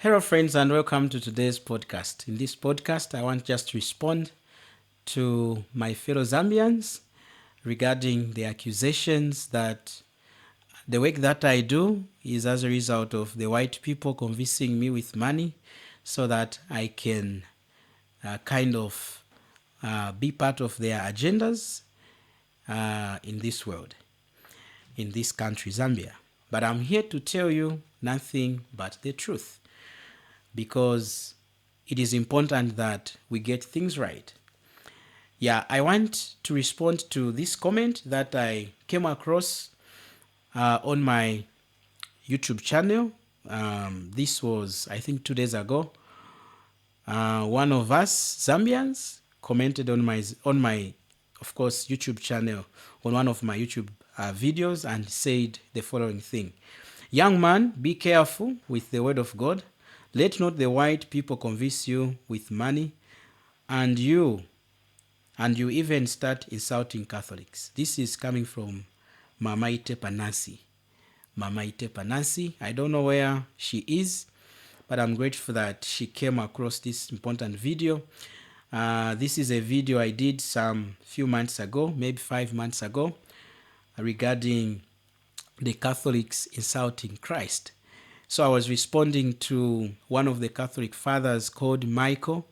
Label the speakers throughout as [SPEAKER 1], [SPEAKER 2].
[SPEAKER 1] Hello, friends, and welcome to today's podcast. In this podcast, I want just to respond to my fellow Zambians regarding the accusations that the work that I do is as a result of the white people convincing me with money so that I can be part of their agendas in this world, in this country, Zambia. But I'm here to tell you nothing but the truth, because it is important that we get things right. I want to respond to this comment that I came across on my YouTube channel. This was, I think, 2 days ago. One of us Zambians commented on my, of course, YouTube channel, on one of my YouTube videos, and said the following thing: "Young man, be careful with the word of God. Let not the white people convince you with money, and you even start insulting Catholics." This is coming from Mama ITEPA Nancy. Mama ITEPA Nancy, I don't know where she is, but I'm grateful that she came across this important video. This is a video I did some few months ago, maybe 5 months ago, regarding the Catholics insulting Christ. So I was responding to one of the Catholic fathers called Michael,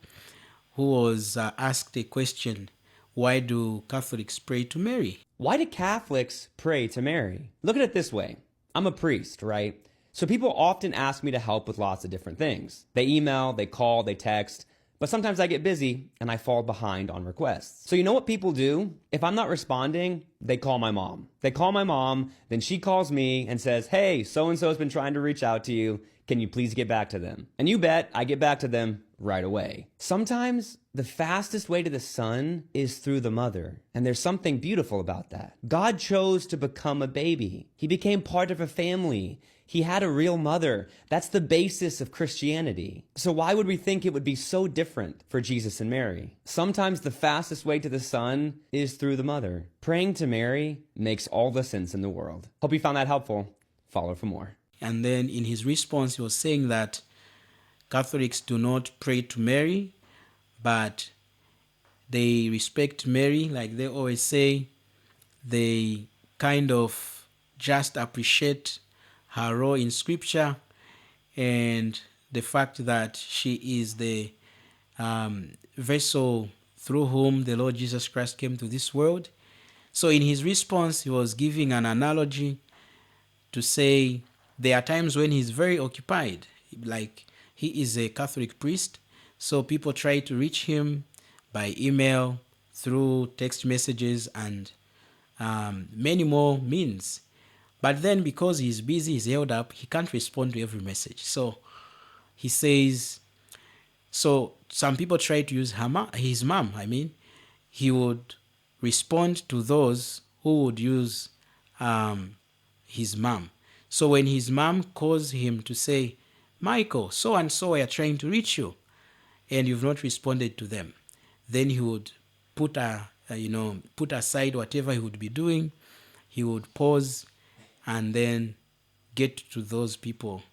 [SPEAKER 1] who was asked a question: why do Catholics pray to Mary?
[SPEAKER 2] Why do Catholics pray to Mary? Look at it this way. I'm a priest, right? So people often ask me to help with lots of different things. They email, they call, they text, but sometimes I get busy and I fall behind on requests. So you know what people do? If I'm not responding, they call my mom. They call my mom, then she calls me and says, "Hey, so-and-so has been trying to reach out to you. Can you please get back to them?" And you bet I get back to them right away. Sometimes the fastest way to the sun is through the mother. And there's something beautiful about that. God chose to become a baby. He became part of a family. He had a real mother. That's the basis of Christianity. So why would we think it would be so different for Jesus and Mary? Sometimes the fastest way to the sun is through the mother. Praying to Mary makes all the sense in the world. Hope you found that helpful. Follow for more.
[SPEAKER 1] And then in his response, he was saying that Catholics do not pray to Mary, but they respect Mary. Like they always say, they kind of just appreciate her role in Scripture and the fact that she is the vessel through whom the Lord Jesus Christ came to this world. So in his response, he was giving an analogy to say there are times when he's very occupied, like he is a Catholic priest, so people try to reach him by email, through text messages, and many more means. But then because he's busy, he's held up, he can't respond to every message. So he says, so some people try to use his mom. He would respond to those who would use his mom. So when his mom calls him to say, "Michael, so and so are trying to reach you, and you've not responded to them," then he would put aside whatever he would be doing. He would pause and then get to those people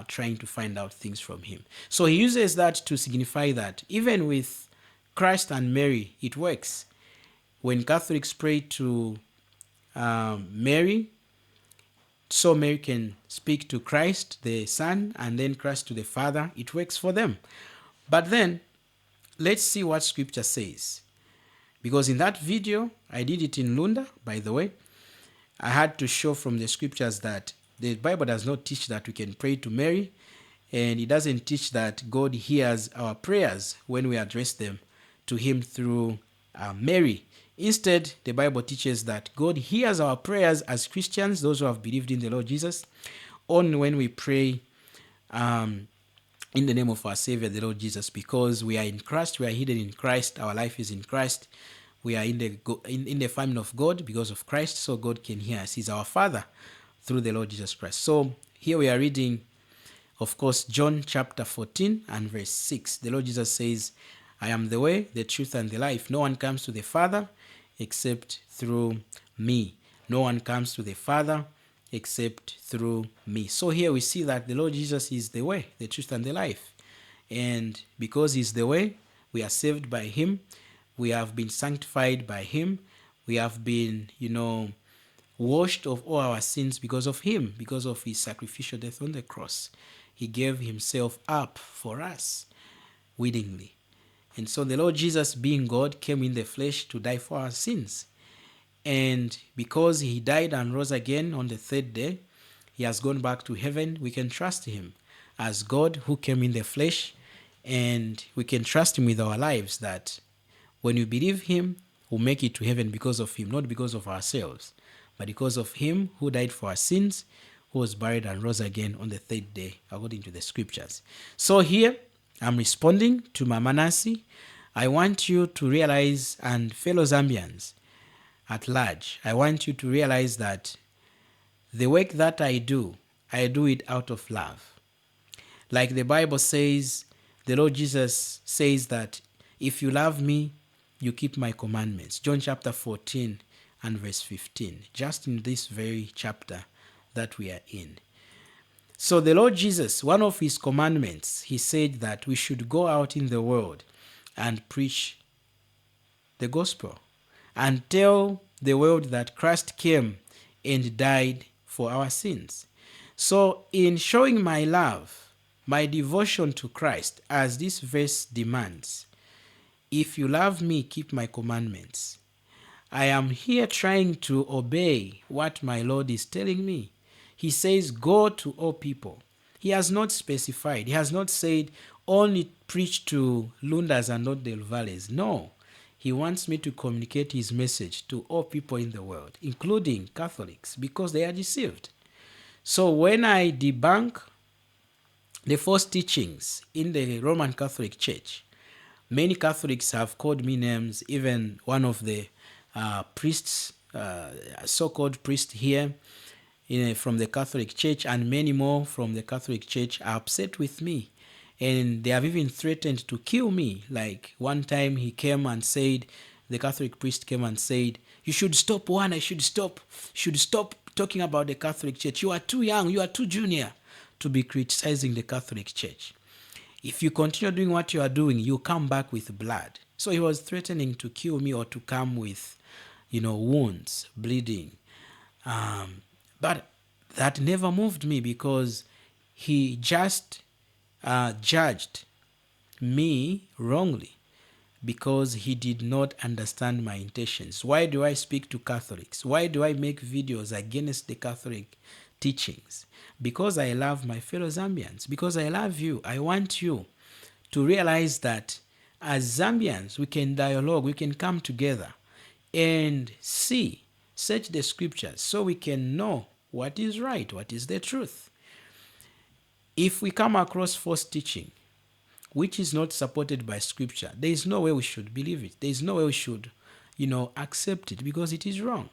[SPEAKER 1] trying to find out things from him. So he uses that to signify that even with Christ and Mary, it works. When Catholics pray to Mary, so Mary can speak to Christ, the Son, and then Christ to the Father. It works for them. But then, let's see what Scripture says. Because in that video, I did it in Lunda, by the way, I had to show from the Scriptures that the Bible does not teach that we can pray to Mary, and it doesn't teach that God hears our prayers when we address them to Him through Mary. Instead, the Bible teaches that God hears our prayers as Christians, those who have believed in the Lord Jesus, only when we pray in the name of our Savior, the Lord Jesus, because we are in Christ, we are hidden in Christ, our life is in Christ, we are in the family of God because of Christ, so God can hear us. He's our Father through the Lord Jesus Christ. So here we are reading, of course, John chapter 14 and verse 6. The Lord Jesus says, "I am the way, the truth, and the life. No one comes to the Father except through me. No one comes to the Father except through me. So here we see that the Lord Jesus is the way, the truth, and the life. And because he's the way, we are saved by him. We have been sanctified by him. We have been, washed of all our sins because of him, because of his sacrificial death on the cross. He gave himself up for us willingly. And so the Lord Jesus, being God, came in the flesh to die for our sins. And because he died and rose again on the third day, he has gone back to heaven. We can trust him as God who came in the flesh, and we can trust him with our lives that when we believe him, we'll make it to heaven because of him, not because of ourselves, but because of him who died for our sins, who was buried and rose again on the third day, according to the scriptures. So here, I'm responding to Mama Nancy. I want you to realize, and fellow Zambians at large, I want you to realize that the work that I do it out of love. Like the Bible says, the Lord Jesus says that if you love me, you keep my commandments. John chapter 14 and verse 15, just in this very chapter that we are in. So the Lord Jesus, one of his commandments, he said that we should go out in the world and preach the gospel and tell the world that Christ came and died for our sins. So in showing my love, my devotion to Christ, as this verse demands, if you love me, keep my commandments. I am here trying to obey what my Lord is telling me. He says, go to all people. He has not specified. He has not said, only preach to Lundas and not Del Valles. No. He wants me to communicate his message to all people in the world, including Catholics, because they are deceived. So when I debunk the false teachings in the Roman Catholic Church, many Catholics have called me names. Even one of the priests, so-called priest here from the Catholic Church, and many more from the Catholic Church are upset with me. And they have even threatened to kill me. Like one time he came and said, the Catholic priest came and said, you should stop, Wana, should stop talking about the Catholic Church. You are too young, you are too junior to be criticizing the Catholic Church. If you continue doing what you are doing, you come back with blood. So he was threatening to kill me or to come with, wounds, bleeding. But that never moved me, because he just judged me wrongly because he did not understand my intentions. Why do I speak to Catholics? Why do I make videos against the Catholic teachings? Because I love my fellow Zambians, because I love you. I want you to realize that as Zambians, we can dialogue, we can come together and search the scriptures so we can know what is right, what is the truth. If we come across false teaching, which is not supported by scripture, there is no way we should believe it. There is no way we should, accept it, because it is wrong.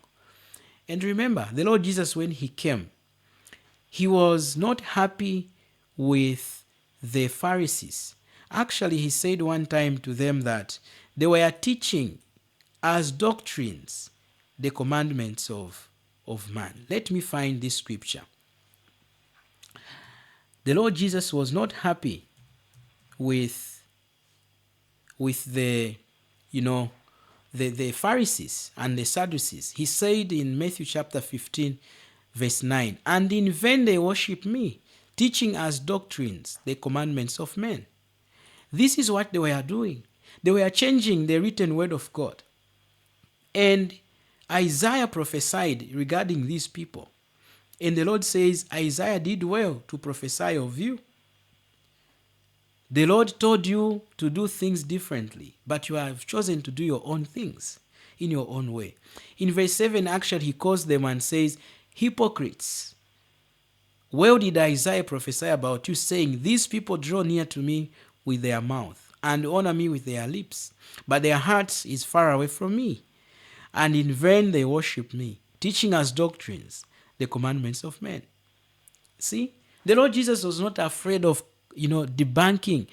[SPEAKER 1] And remember, the Lord Jesus, when he came, he was not happy with the Pharisees. Actually, he said one time to them that they were teaching as doctrines the commandments of man. Let me find this scripture. The Lord Jesus was not happy with the Pharisees and the Sadducees. He said in Matthew chapter 15, verse 9, and in vain they worship me, teaching as doctrines the commandments of men. This is what they were doing. They were changing the written word of God. And Isaiah prophesied regarding these people. And the Lord says, Isaiah did well to prophesy of you. The Lord told you to do things differently, but you have chosen to do your own things in your own way. In verse 7, actually, he calls them and says, hypocrites. Well did Isaiah prophesy about you, saying, these people draw near to me with their mouth and honor me with their lips, but their heart is far away from me. And in vain they worship me, teaching as doctrines the commandments of men. See, the Lord Jesus was not afraid of, debunking,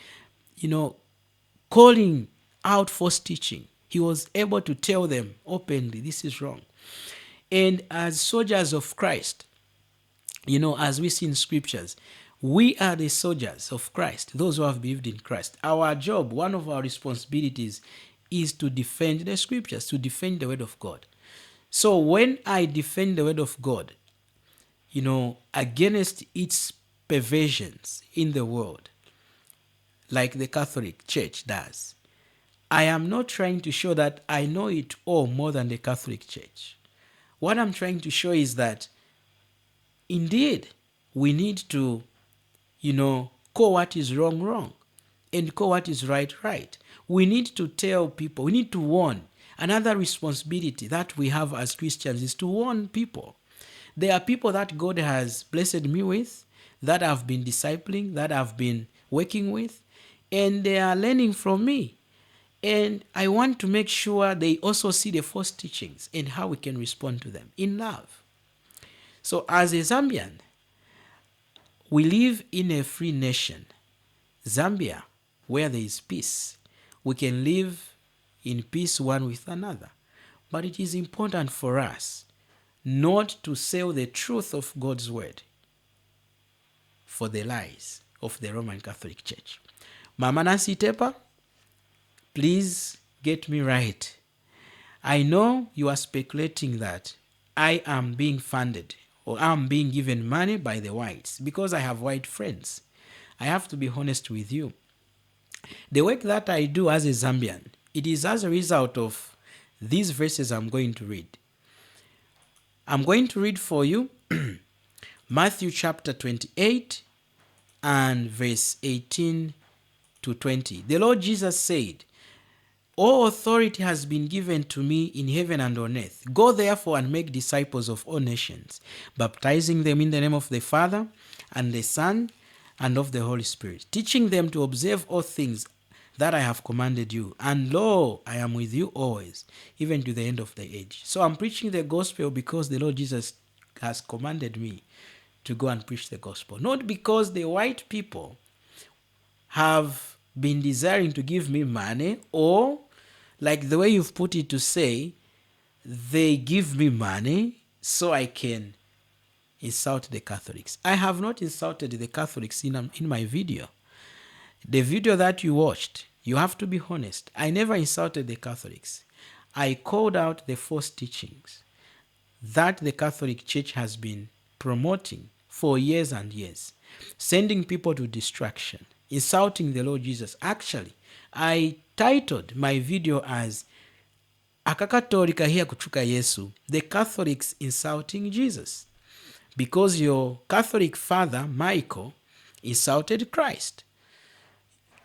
[SPEAKER 1] calling out false teaching. He was able to tell them openly, this is wrong. And as soldiers of Christ, As we see in scriptures, we are the soldiers of Christ, those who have believed in Christ. Our job, one of our responsibilities, is to defend the scriptures, to defend the word of God. So when I defend the word of God, against its perversions in the world, like the Catholic Church does, I am not trying to show that I know it all more than the Catholic Church. What I'm trying to show is that indeed we need to, call what is wrong, wrong, and call what is right, right. We need to tell people, we need to warn. Another responsibility that we have as Christians is to warn people. There are people that God has blessed me with, that I've been discipling, that I've been working with, and they are learning from me. And I want to make sure they also see the false teachings and how we can respond to them in love. So as a Zambian, we live in a free nation, Zambia, where there is peace. We can live in peace one with another. But it is important for us not to sell the truth of God's word for the lies of the Roman Catholic Church. Mama Nancy ITEPA, please get me right. I know you are speculating that I am being funded or I'm being given money by the whites because I have white friends. I have to be honest with you. The work that I do as a Zambian, it is as a result of these verses I'm going to read. I'm going to read for you Matthew chapter 28 and verse 18 to 20. The Lord Jesus said, "All authority has been given to me in heaven and on earth. Go therefore and make disciples of all nations, baptizing them in the name of the Father and the Son and of the Holy Spirit, teaching them to observe all things that I have commanded you. And lo, I am with you always, even to the end of the age." So I'm preaching the gospel because the Lord Jesus has commanded me to go and preach the gospel. Not because the white people have been desiring to give me money, or like the way you've put it, to say they give me money so I can insult the Catholics. I have not insulted the Catholics in my video. The video that you watched, you have to be honest. I never insulted the Catholics. I called out the false teachings that the Catholic Church has been promoting for years and years, sending people to destruction, insulting the Lord Jesus. Actually, I titled my video as "Akakatolika here kuchuka Yesu," the Catholics insulting Jesus, because your Catholic father, Michael, insulted Christ.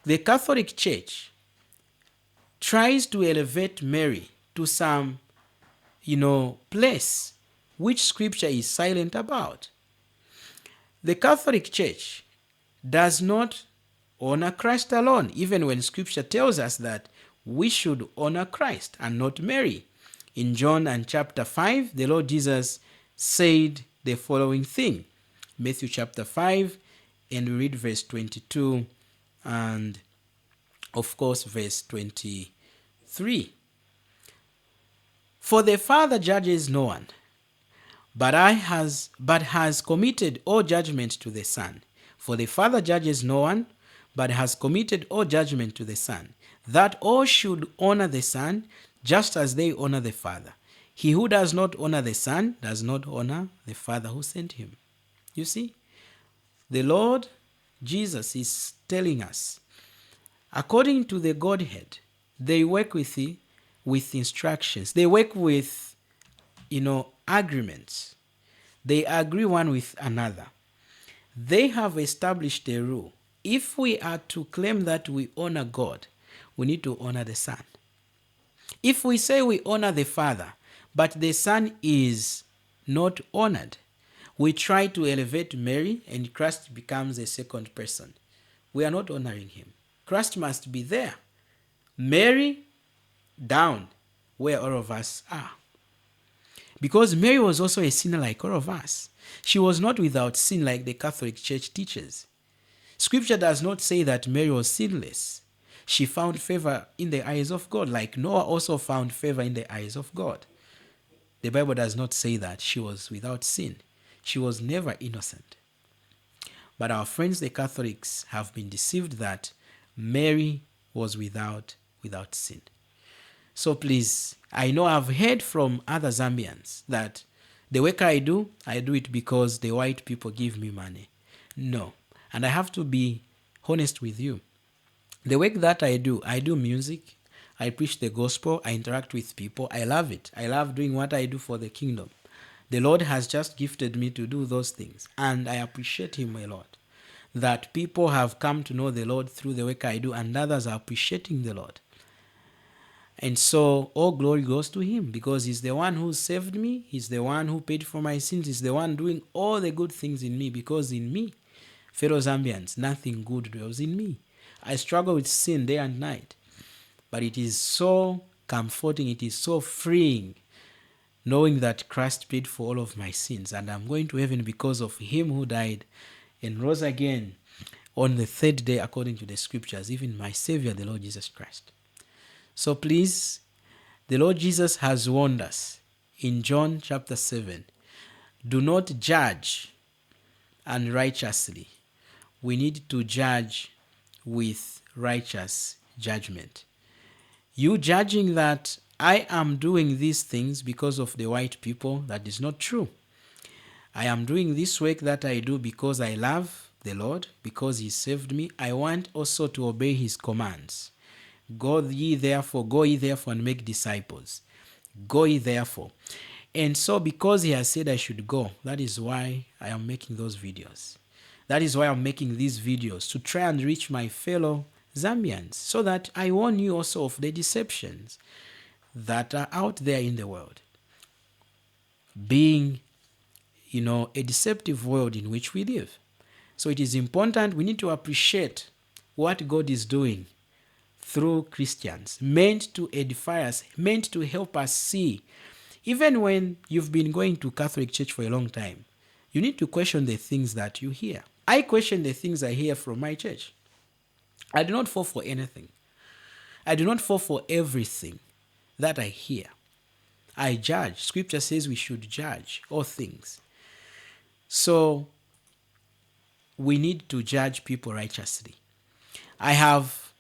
[SPEAKER 1] The Catholic Church tries to elevate Mary to some, place which scripture is silent about. The Catholic Church does not honor Christ alone, even when scripture tells us that we should honor Christ and not Mary. In John and chapter 5, the Lord Jesus said the following thing. Matthew chapter 5, and we read verse 22 and of course verse 23. "For the Father judges no one, but has committed all judgment to the Son. For the Father judges no one, but has committed all judgment to the Son, that all should honor the Son just as they honor the Father. He who does not honor the Son does not honor the Father who sent him." You see, the Lord Jesus is telling us, according to the Godhead, they work with instructions. They work with, agreements. They agree one with another. They have established a rule. If we are to claim that we honor God, we need to honor the Son. If we say we honor the Father, but the Son is not honored, we try to elevate Mary and Christ becomes a second person. We are not honoring him. Christ must be there. Mary down where all of us are. Because Mary was also a sinner like all of us. She was not without sin like the Catholic Church teaches. Scripture does not say that Mary was sinless. She found favor in the eyes of God, like Noah also found favor in the eyes of God. The Bible does not say that she was without sin. She was never innocent. But our friends, the Catholics, have been deceived that Mary was without sin. So please, I know I've heard from other Zambians that the work I do it because the white people give me money. No. And I have to be honest with you. The work that I do music, I preach the gospel, I interact with people, I love it. I love doing what I do for the kingdom. The Lord has just gifted me to do those things, and I appreciate Him a lot. That people have come to know the Lord through the work I do, and others are appreciating the Lord. And so all glory goes to Him, because He's the one who saved me. He's the one who paid for my sins. He's the one doing all the good things in me, because in me, fellow Zambians, nothing good dwells in me. I struggle with sin day and night, but it is so comforting, it is so freeing, knowing that Christ paid for all of my sins, and I'm going to heaven because of Him who died and rose again on the third day according to the scriptures, even my Savior, the Lord Jesus Christ. So please, the Lord Jesus has warned us in John chapter 7, do not judge unrighteously. We need to judge with righteous judgment. You judging that I am doing these things because of the white people, that is not true. I am doing this work that I do because I love the Lord, because He saved me. I want also to obey His commands. Go ye therefore and make disciples. Go ye therefore. And so because He has said I should go, that is why I am making those videos. That is why I'm making these videos, to try and reach my fellow Zambians, so that I warn you also of the deceptions that are out there in the world. Being, a deceptive world in which we live. So it is important, we need to appreciate what God is doing through Christians, meant to edify us, meant to help us see. Even when you've been going to Catholic Church for a long time, you need to question the things that you hear. I question the things I hear from my church. I do not fall for anything. I do not fall for everything that I hear. I judge. Scripture says we should judge all things. So we need to judge people righteously. I have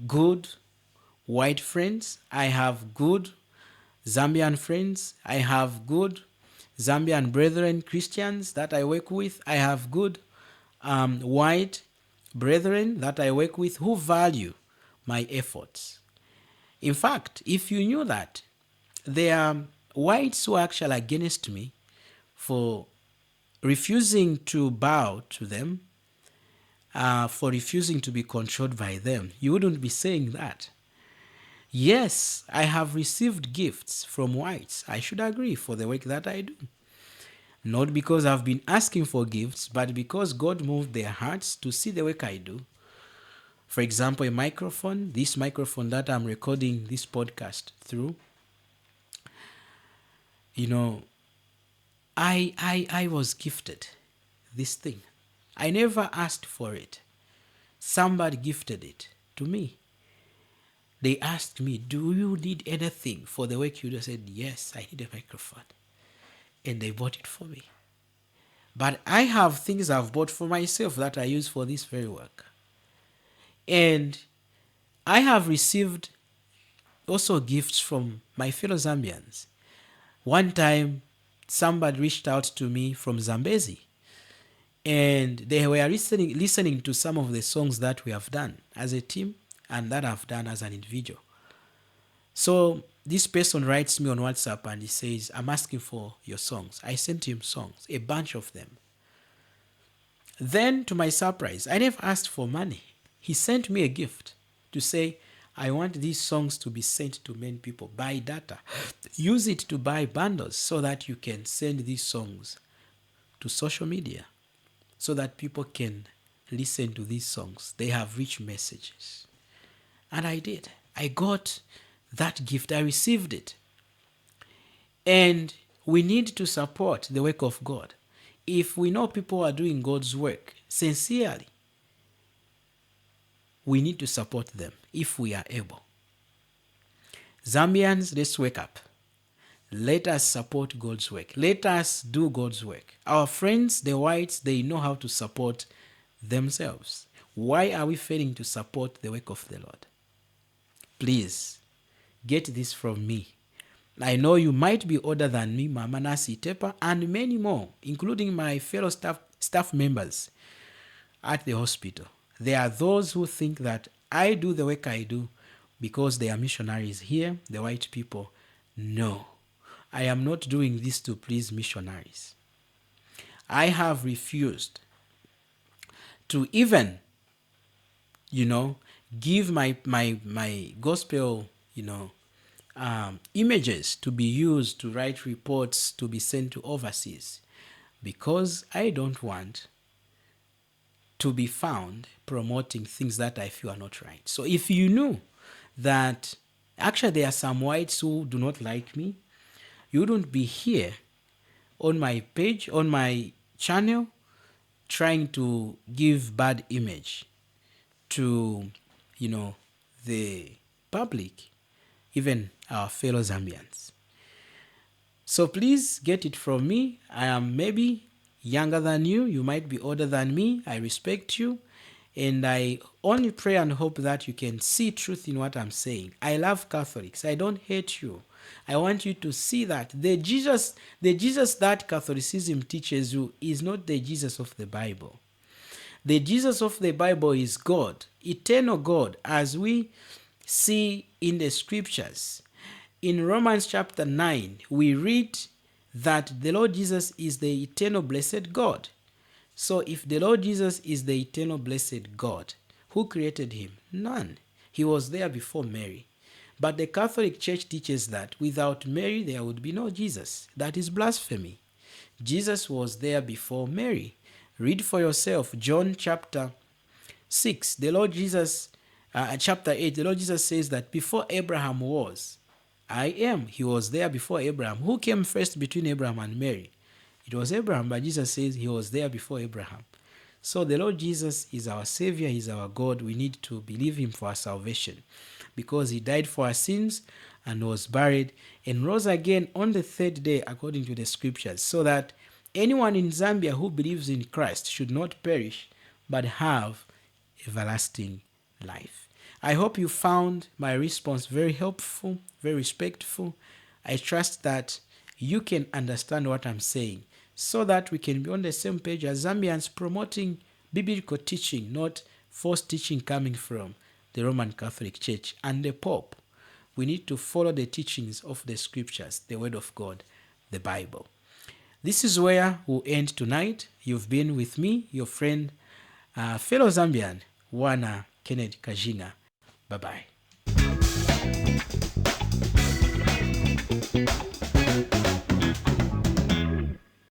[SPEAKER 1] good white friends. I have good Zambian friends. I have good Zambian brethren, Christians that I work with. I have good white brethren that I work with who value my efforts. In fact, if you knew that there are whites who are actually against me for refusing to bow to them, for refusing to be controlled by them, you wouldn't be saying that. Yes, I have received gifts from whites, I should agree, for the work that I do. Not because I've been asking for gifts, but because God moved their hearts to see the work I do. For example, a microphone, this microphone that I'm recording this podcast through, I was gifted this thing. I never asked for it. Somebody gifted it to me. They asked me, do you need anything for the work you do? I said, yes, I need a microphone. And they bought it for me. But I have things I've bought for myself that I use for this very work. And I have received also gifts from my fellow Zambians. One time, somebody reached out to me from Zambezi, and they were listening to some of the songs that we have done as a team and that I've done as an individual. So this person writes me on WhatsApp and he says, I'm asking for your songs. I sent him songs, a bunch of them. Then, to my surprise, I never asked for money. He sent me a gift to say, I want these songs to be sent to many people. Buy data. Use it to buy bundles so that you can send these songs to social media so that people can listen to these songs. They have rich messages. And I did. I got that gift. I received it. And we need to support the work of God. If we know people are doing God's work sincerely, we need to support them if we are able. Zambians, let's wake up. Let us support God's work. Let us do God's work. Our friends, the whites, they know how to support themselves. Why are we failing to support the work of the Lord? Please, get this from me. I know you might be older than me, Mama Nasi ITEPA, and many more, including my fellow staff members at the hospital. There are those who think that I do the work I do because they are missionaries here, the white people. No, I am not doing this to please missionaries. I have refused to even, give my gospel, images to be used to write reports to be sent to overseas, because I don't want to be found promoting things that I feel are not right. So if you knew that actually there are some whites who do not like me, you wouldn't be here on my page, on my channel, trying to give bad image to, the public, even our fellow Zambians. So please get it from me. I am maybe younger than you. You might be older than me. I respect you. And I only pray and hope that you can see truth in what I'm saying. I love Catholics. I don't hate you. I want you to see that the Jesus that Catholicism teaches you is not the Jesus of the Bible. The Jesus of the Bible is God, eternal God, as we see in the scriptures. In Romans chapter 9, we read that the Lord Jesus is the eternal blessed God. So if the Lord Jesus is the eternal blessed God, who created him? None. He was there before Mary. But the Catholic Church teaches that without Mary, there would be no Jesus. That is blasphemy. Jesus was there before Mary. Read for yourself, John chapter 6, the Lord Jesus, chapter 8, the Lord Jesus says that before Abraham was, I am. He was there before Abraham. Who came first between Abraham and Mary? It was Abraham, but Jesus says he was there before Abraham. So the Lord Jesus is our Savior, He's our God. We need to believe Him for our salvation, because He died for our sins and was buried and rose again on the third day according to the scriptures, so that anyone in Zambia who believes in Christ should not perish but have everlasting life. I hope you found my response very helpful, very respectful. I trust that you can understand what I'm saying, so that we can be on the same page as Zambians, promoting biblical teaching, not false teaching coming from the Roman Catholic Church and the Pope. We need to follow the teachings of the scriptures, the Word of God, the Bible. This is where we'll end tonight. You've been with me, your friend, fellow Zambian, Wana Kennedy Kajinga. Bye-bye.